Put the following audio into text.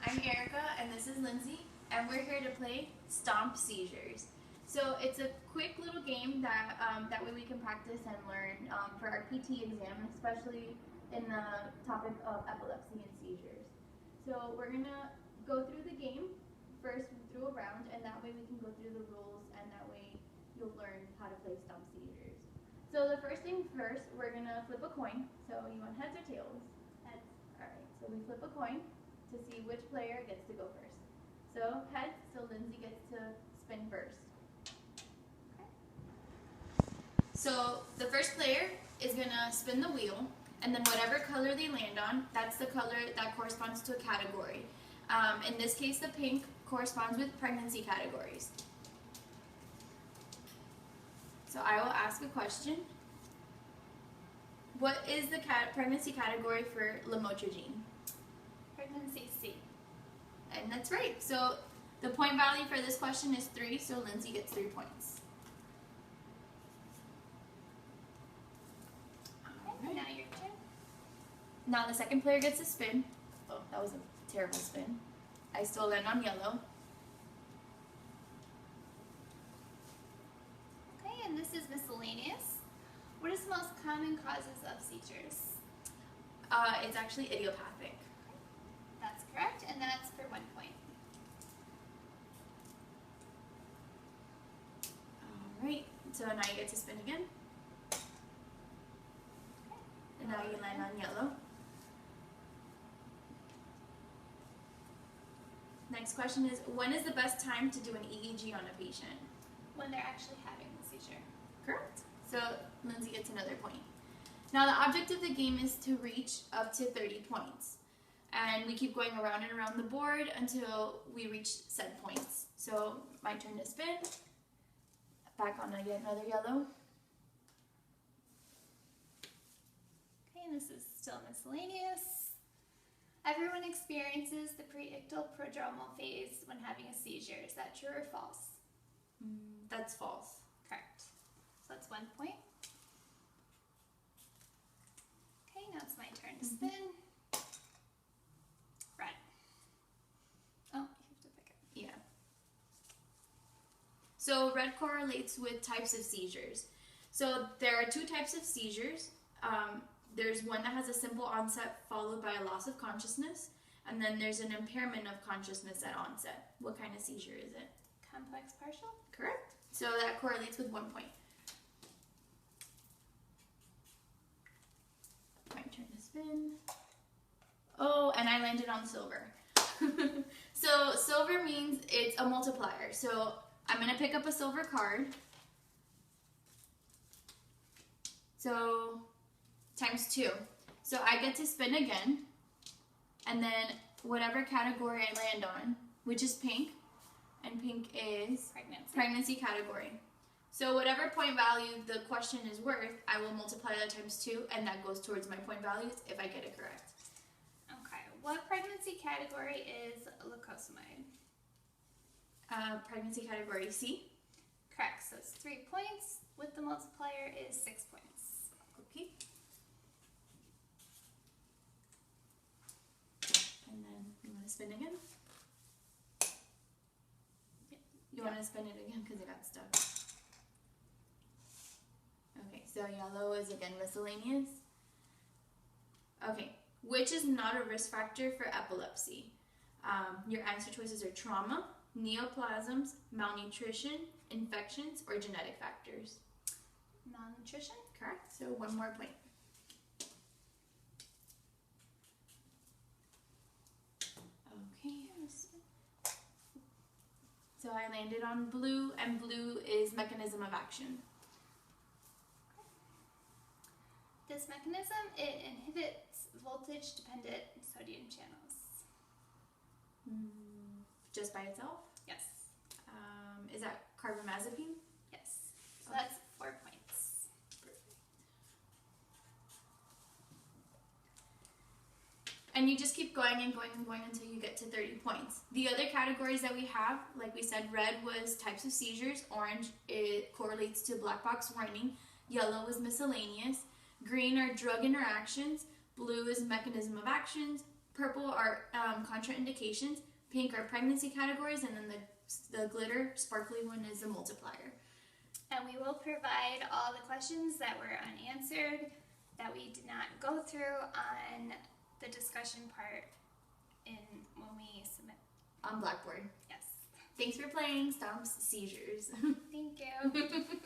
I'm Erica and this is Lindsay, and we're here to play Stomp Seizures. So it's a quick little game that way we can practice and learn for our PT exam, especially in the topic of epilepsy and seizures. So we're gonna go through the game first through a round, and that way we can go through the rules, and that way you'll learn how to play Stomp Seizures. So the first thing first, we're gonna flip a coin. So you want heads or tails? Heads. All right. So we flip a coin to see which player gets to go first. So heads, so Lindsay gets to spin first. Okay. So the first player is gonna spin the wheel, and then whatever color they land on, that's the color that corresponds to a category. In this case, the pink corresponds with pregnancy categories. So I will ask a question. What is the pregnancy category for lamotrigine? Pregnancy C. And that's right. So the point value for this question is 3, so Lindsay gets 3 points. Okay, now your turn. Now the second player gets to spin. Oh, that was a terrible spin. I still land on yellow. Okay, and this is miscellaneous. What is the most common causes of seizures? It's actually idiopathic. That's correct, and that's for 1 point. Alright, so now you get to spin again. And now you land on yellow. Next question is, when is the best time to do an EEG on a patient? When they're actually having the seizure. Correct. So Lindsay gets another point. Now the object of the game is to reach up to 30 points. And we keep going around and around the board until we reach said points. So my turn to spin. Back on yet another yellow. Okay, and this is still miscellaneous. Everyone experiences the preictal prodromal phase when having a seizure. Is that true or false? That's false. Correct. So that's 1 point. Okay, now it's my turn to spin. Red. Oh, you have to pick it. Yeah. So red correlates with types of seizures. So there are 2 types of seizures. There's one that has a simple onset followed by a loss of consciousness, and then there's an impairment of consciousness at onset. What kind of seizure is it? Complex partial? Correct. So that correlates with 1 point. My turn to spin. Oh, and I landed on silver. So silver means it's a multiplier. So I'm going to pick up a silver card. So times 2. So I get to spin again. And then whatever category I land on, which is pink, and pink is pregnancy category. So whatever point value the question is worth, I will multiply that times 2, and that goes towards my point values if I get it correct. Okay, what pregnancy category is lacosamide? Pregnancy category C. Correct, so it's 3 points. With the multiplier is 6 points. Okay. And then you want to spin again? You want to spin it again because it got stuck. Okay, so yellow is again miscellaneous. Okay, which is not a risk factor for epilepsy? Your answer choices are trauma, neoplasms, malnutrition, infections, or genetic factors. Malnutrition? Correct, so 1 more point. Okay. So I landed on blue, and blue is mechanism of action. This mechanism, it inhibits voltage-dependent sodium channels. Just by itself? Yes. Is that carbamazepine? Yes. So that's 4 points. And you just keep going and going and going until you get to 30 points. The other categories that we have, like we said, red was types of seizures, orange, it correlates to black box warning, yellow was miscellaneous, green are drug interactions, blue is mechanism of actions, purple are contraindications, pink are pregnancy categories, and then the glitter sparkly one is the multiplier. And we will provide all the questions that were unanswered, that we did not go through on the discussion part when we submit. On Blackboard. Yes. Thanks for playing Stomps Seizures. Thank you.